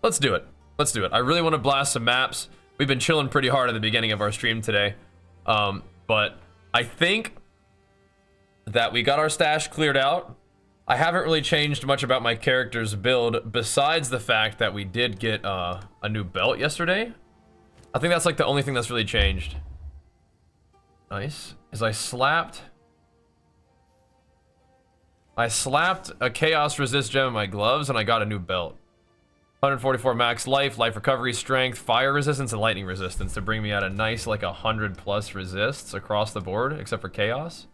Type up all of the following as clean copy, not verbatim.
let's do it. Let's do it. I really want to blast some maps. We've been chilling pretty hard at the beginning of our stream today. But I think that we got our stash cleared out. I haven't really changed much about my character's build besides the fact that we did get a new belt yesterday. I think that's like the only thing that's really changed. Nice. Is I slapped a chaos resist gem in my gloves and I got a new belt. 144 max life, life recovery, strength, fire resistance, and lightning resistance to bring me out a nice like 100+ resists across the board, except for chaos.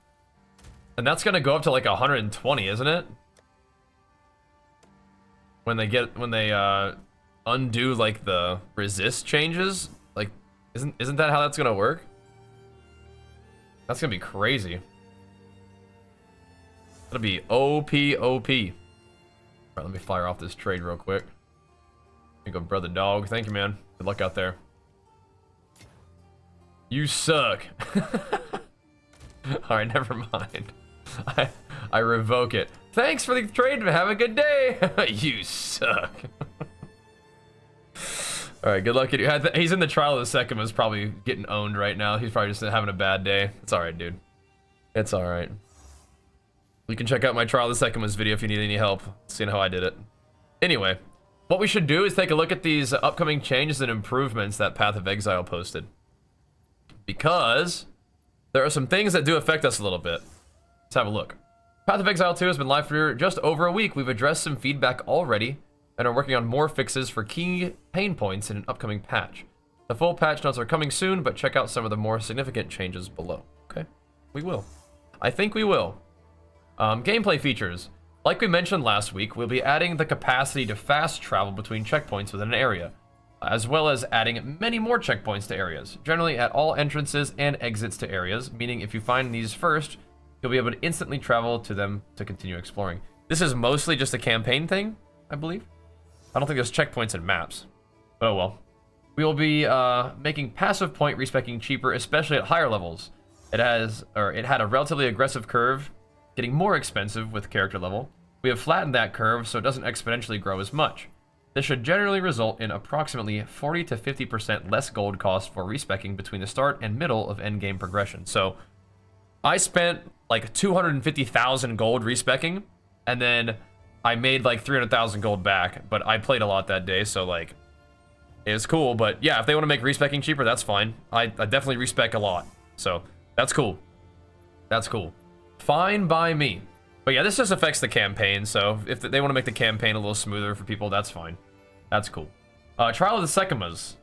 And that's gonna go up to like 120, isn't it? When they undo like the resist changes, like isn't that how that's gonna work? That's gonna be crazy. That'll be OP. Alright, let me fire off this trade real quick. Here you go, brother dog. Thank you, man. Good luck out there. You suck. Alright, never mind. I revoke it. Thanks for the trade. Have a good day. You suck. Alright, good luck. He's in the trial of the Sekhemas, probably getting owned right now. He's probably just having a bad day. It's alright, dude. It's alright. You can check out my trial of the Sekhemas video if you need any help seeing how I did it. Anyway, what we should do is take a look at these upcoming changes and improvements that Path of Exile posted. Because there are some things that do affect us a little bit. Let's have a look. Path of Exile 2 has been live for just over a week. We've addressed some feedback already and are working on more fixes for key pain points in an upcoming patch. The full patch notes are coming soon, but check out some of the more significant changes below. Okay, we will. I think we will. Gameplay features. Like we mentioned last week, we'll be adding the capacity to fast travel between checkpoints within an area, as well as adding many more checkpoints to areas, generally at all entrances and exits to areas, meaning if you find these first, you'll be able to instantly travel to them to continue exploring. This is mostly just a campaign thing, I believe. I don't think there's checkpoints in maps, but oh well. We will be making passive point respecking cheaper, especially at higher levels. It had a relatively aggressive curve, getting more expensive with character level. We have flattened that curve so it doesn't exponentially grow as much. This should generally result in approximately 40 to 50% less gold cost for respecking between the start and middle of endgame progression. So I spent like 250,000 gold respecking, and then I made like 300,000 gold back, but I played a lot that day, so like it's cool. But yeah, if they want to make respecking cheaper, that's fine. I definitely respec a lot, so that's cool. That's cool. Fine by me. But yeah, this just affects the campaign, so if they want to make the campaign a little smoother for people, that's fine. That's cool. Trial of the Sekhemas.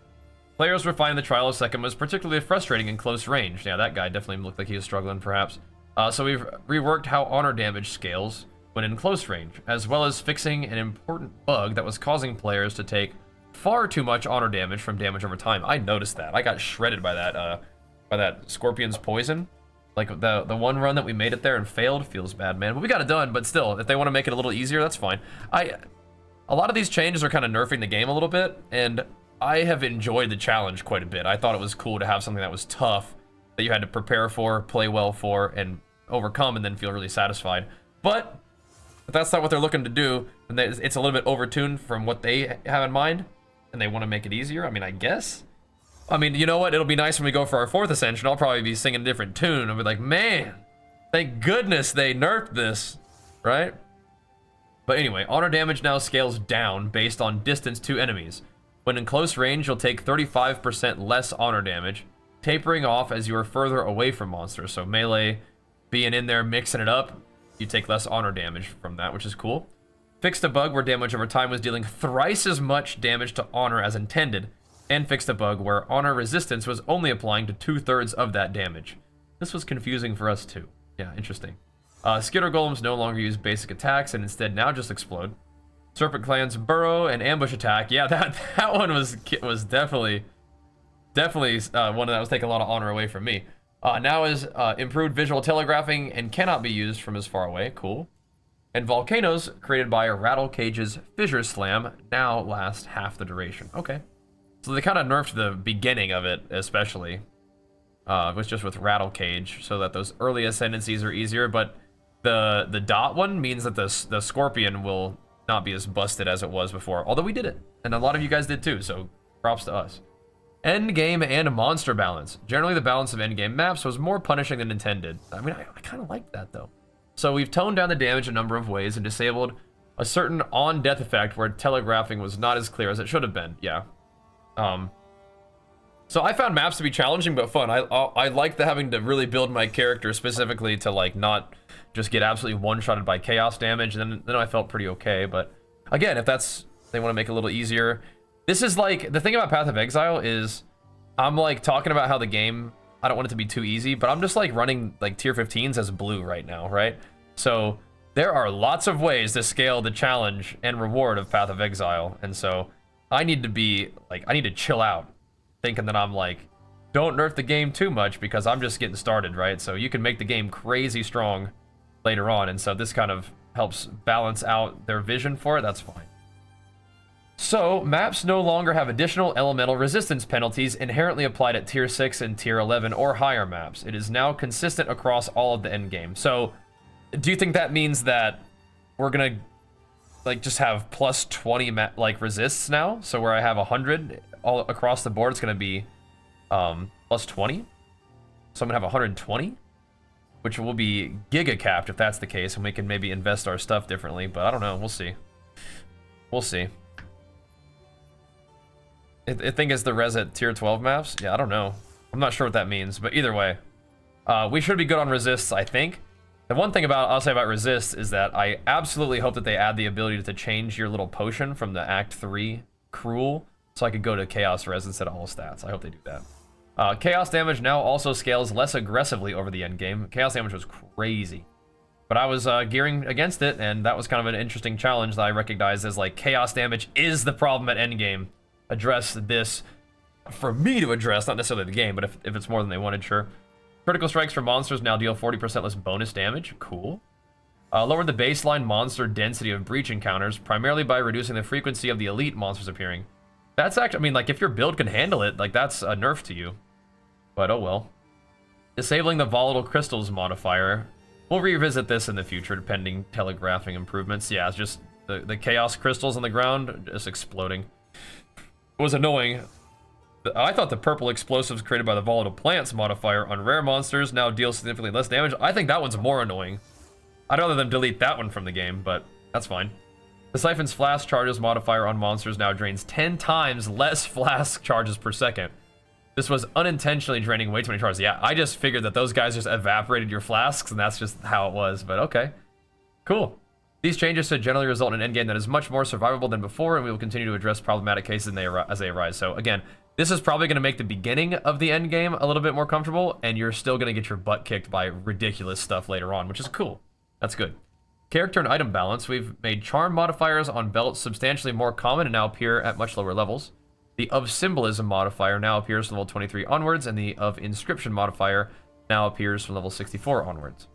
Players were finding the Trial of Sekhemas particularly frustrating in close range. Yeah, that guy definitely looked like he was struggling, perhaps. So we've reworked how honor damage scales when in close range, as well as fixing an important bug that was causing players to take far too much honor damage from damage over time. I noticed that. I got shredded by that Scorpion's poison. Like the one run that we made it there and failed feels bad, man. But we got it done. But still, if they want to make it a little easier, that's fine. A lot of these changes are kind of nerfing the game a little bit, and I have enjoyed the challenge quite a bit. I thought it was cool to have something that was tough, that you had to prepare for, play well for, and overcome, and then feel really satisfied. But if that's not what they're looking to do, then it's a little bit overtuned from what they have in mind, and they want to make it easier. I mean, I guess. I mean, you know what? It'll be nice when we go for our 4th ascension. I'll probably be singing a different tune. I'll be like, man, thank goodness they nerfed this, right? But anyway, honor damage now scales down based on distance to enemies. When in close range, you'll take 35% less honor damage, tapering off as you are further away from monsters. So melee being in there, mixing it up, you take less honor damage from that, which is cool. Fixed a bug where damage over time was dealing thrice as much damage to honor as intended, and fixed a bug where honor resistance was only applying to 2/3 of that damage. This was confusing for us too. Yeah, interesting. Skitter golems no longer use basic attacks and instead now just explode. Serpent Clan's burrow and ambush attack. Yeah, that one was definitely one that was taking a lot of honor away from me. Now is improved visual telegraphing and cannot be used from as far away. Cool. And volcanoes created by a Rattle Cage's Fissure Slam now last half the duration. Okay. So they kind of nerfed the beginning of it, especially. Was just with Rattle Cage, so that those early ascendancies are easier, but the dot one means that the Scorpion will not be as busted as it was before. Although we did it, and a lot of you guys did too, so props to us. Endgame and monster balance. Generally, the balance of endgame maps was more punishing than intended. I mean, I kind of liked that, though. So we've toned down the damage a number of ways and disabled a certain on-death effect where telegraphing was not as clear as it should have been. Yeah. So I found maps to be challenging but fun. I like having to really build my character specifically to like not just get absolutely one-shotted by chaos damage, and then I felt pretty okay. But again, if they want to make it a little easier, this is like the thing about Path of Exile is I'm like talking about how the game, I don't want it to be too easy, but I'm just like running like tier 15s as blue right now, right? So there are lots of ways to scale the challenge and reward of Path of Exile, and so I need to be like, I need to chill out thinking that I'm like, don't nerf the game too much because I'm just getting started, right? So you can make the game crazy strong later on, and so this kind of helps balance out their vision for it. That's fine. So maps no longer have additional elemental resistance penalties inherently applied at tier 6 and tier 11 or higher maps. It is now consistent across all of the endgame. So do you think that means that we're gonna like just have plus 20 like resists now? So where I have 100 all across the board, it's gonna be plus 20. So I'm gonna have 120, which will be giga capped if that's the case, and we can maybe invest our stuff differently. But I don't know. We'll see. We'll see. I think it's the res at tier 12 maps. Yeah, I don't know. I'm not sure what that means, but either way, we should be good on resists, I think. The one thing I'll say about resists is that I absolutely hope that they add the ability to change your little potion from the Act 3 Cruel, so I could go to Chaos Res instead of all stats. I hope they do that. Chaos damage now also scales less aggressively over the end game. Chaos damage was crazy, but I was gearing against it, and that was kind of an interesting challenge that I recognized as like, chaos damage is the problem at endgame. Address this for me to address, not necessarily the game, but if it's more than they wanted, sure. Critical strikes for monsters now deal 40% less bonus damage. Cool. Lower the baseline monster density of breach encounters, primarily by reducing the frequency of the elite monsters appearing. That's actually, I mean, like, if your build can handle it, like, that's a nerf to you. But oh well. Disabling the volatile crystals modifier. We'll revisit this in the future, depending telegraphing improvements. Yeah, it's just the chaos crystals on the ground just exploding. It was annoying. I thought the purple explosives created by the volatile plants modifier on rare monsters now deal significantly less damage. I think that one's more annoying. I'd rather them delete that one from the game, but that's fine. The Siphon's flask charges modifier on monsters now drains 10 times less flask charges per second. This was unintentionally draining way too many charges. Yeah, I just figured that those guys just evaporated your flasks, and that's just how it was, but okay. Cool. These changes should generally result in an endgame that is much more survivable than before, and we will continue to address problematic cases as they arise. So again, this is probably going to make the beginning of the endgame a little bit more comfortable, and you're still going to get your butt kicked by ridiculous stuff later on, which is cool. That's good. Character and item balance. We've made charm modifiers on belts substantially more common and now appear at much lower levels. The of symbolism modifier now appears from level 23 onwards, and the of inscription modifier now appears from level 64 onwards.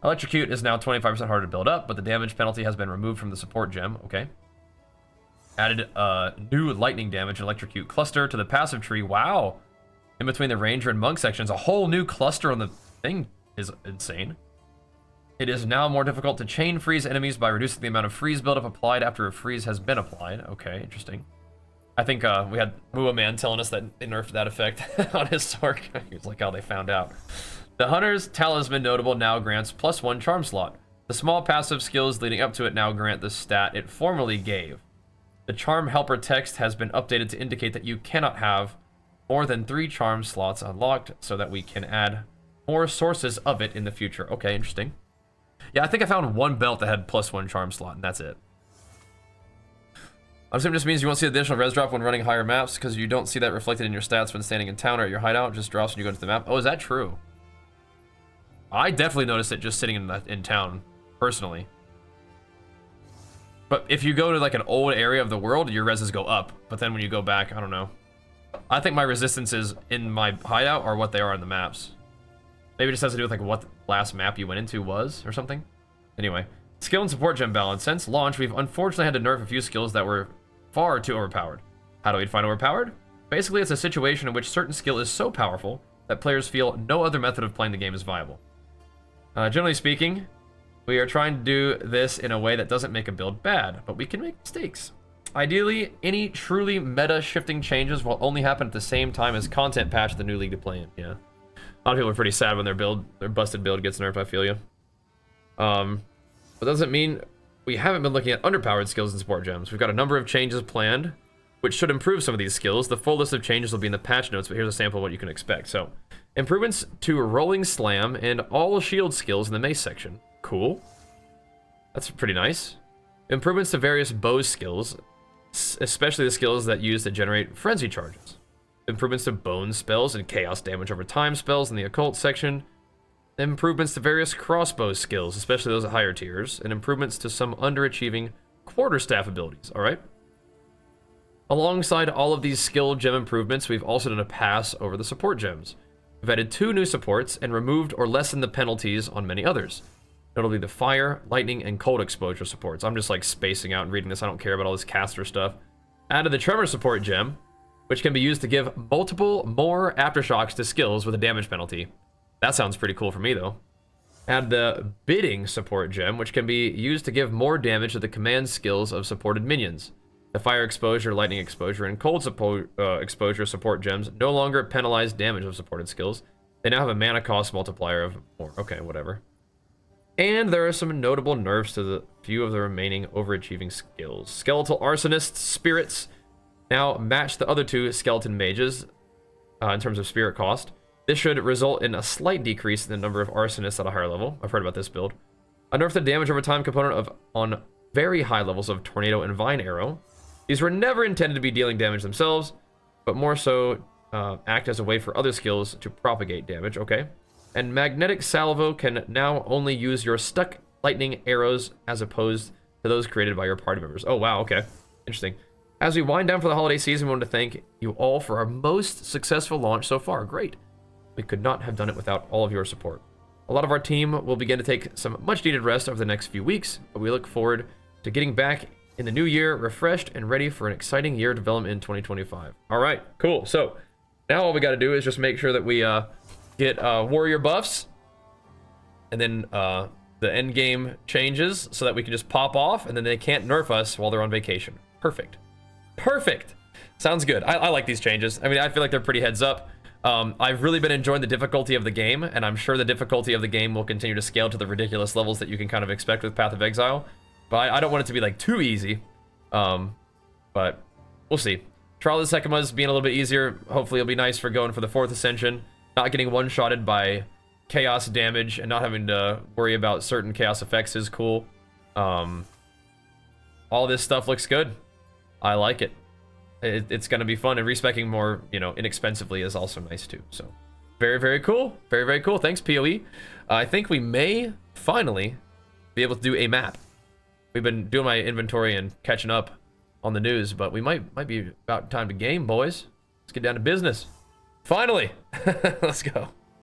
Electrocute is now 25% harder to build up, but the damage penalty has been removed from the support gem. Okay. Added new lightning damage and electrocute cluster to the passive tree. Wow. In between the ranger and monk sections, a whole new cluster on the thing is insane. It is now more difficult to chain freeze enemies by reducing the amount of freeze buildup applied after a freeze has been applied. Okay, interesting. I think we had Mua Man telling us that they nerfed that effect on his sword. He was like, how they found out. The Hunter's Talisman notable now grants +1 charm slot. The small passive skills leading up to it now grant the stat it formerly gave. The charm helper text has been updated to indicate that you cannot have more than 3 charm slots unlocked, so that we can add more sources of it in the future. Okay, interesting. Yeah, I think I found one belt that had +1 charm slot, and that's it. I'm assuming this means you won't see the additional res drop when running higher maps, because you don't see that reflected in your stats when standing in town or at your hideout. It just drops when you go to the map. Oh, is that true? I definitely noticed it just sitting in town, personally. But if you go to like an old area of the world, your reses go up. But then when you go back, I don't know. I think my resistances in my hideout are what they are in the maps. Maybe it just has to do with like what the last map you went into was or something. Anyway, skill and support gem balance. Since launch, we've unfortunately had to nerf a few skills that were far too overpowered. How do we define overpowered? Basically, it's a situation in which certain skill is so powerful that players feel no other method of playing the game is viable. Generally speaking, We are trying to do this in a way that doesn't make a build bad, but we can make mistakes. Ideally, any truly meta-shifting changes will only happen at the same time as content patch the new league to play in. Yeah. A lot of people are pretty sad when their busted build gets nerfed, I feel you. But doesn't mean we haven't been looking at underpowered skills and support gems. We've got a number of changes planned, which should improve some of these skills. The full list of changes will be in the patch notes, but here's a sample of what you can expect. So, improvements to Rolling Slam and all shield skills in the Mace section. Cool. That's pretty nice. Improvements to various bow skills, especially the skills that use to generate frenzy charges. Improvements to bone spells and chaos damage over time spells in the occult section. Improvements to various crossbow skills, especially those at higher tiers. And improvements to some underachieving quarterstaff abilities, alright? Alongside all of these skill gem improvements, we've also done a pass over the support gems. We've added 2 new supports and removed or lessened the penalties on many others. Notably the fire, lightning, and cold exposure supports. I'm just like spacing out and reading this. I don't care about all this caster stuff. Added the tremor support gem, which can be used to give multiple more aftershocks to skills with a damage penalty. That sounds pretty cool for me though. Add the bidding support gem, which can be used to give more damage to the command skills of supported minions. The fire exposure, lightning exposure, and cold exposure support gems no longer penalize damage of supported skills. They now have a mana cost multiplier of more. Okay, whatever. And there are some notable nerfs to the few of the remaining overachieving skills. Skeletal Arsonists, Spirits, now match the other 2 Skeleton Mages in terms of spirit cost. This should result in a slight decrease in the number of Arsonists at a higher level. I've heard about this build. A nerf the damage over time component on very high levels of Tornado and Vine Arrow. These were never intended to be dealing damage themselves, but more so act as a way for other skills to propagate damage, okay? And Magnetic Salvo can now only use your stuck lightning arrows as opposed to those created by your party members. Oh, wow, okay. Interesting. As we wind down for the holiday season, we want to thank you all for our most successful launch so far. Great. We could not have done it without all of your support. A lot of our team will begin to take some much-needed rest over the next few weeks, but we look forward to getting back in the new year, refreshed and ready for an exciting year of development in 2025. All right, cool. So now all we got to do is just make sure that we get warrior buffs, and then the endgame changes so that we can just pop off, and then they can't nerf us while they're on vacation. Perfect. Perfect. Sounds good. I like these changes. I mean, I feel like they're pretty heads up. I've really been enjoying the difficulty of the game, and I'm sure the difficulty of the game will continue to scale to the ridiculous levels that you can kind of expect with Path of Exile. But I don't want it to be like too easy. But we'll see. Trial of the Sekhemas being a little bit easier. Hopefully it'll be nice for going for the 4th Ascension. Not getting one-shotted by chaos damage and not having to worry about certain chaos effects is cool. All this stuff looks good. I like it. It's going to be fun, and respeccing more, you know, inexpensively is also nice too. So very, very cool. Very, very cool. Thanks, PoE. I think we may finally be able to do a map. We've been doing my inventory and catching up on the news, but we might be about time to game, boys. Let's get down to business. Finally. Let's go.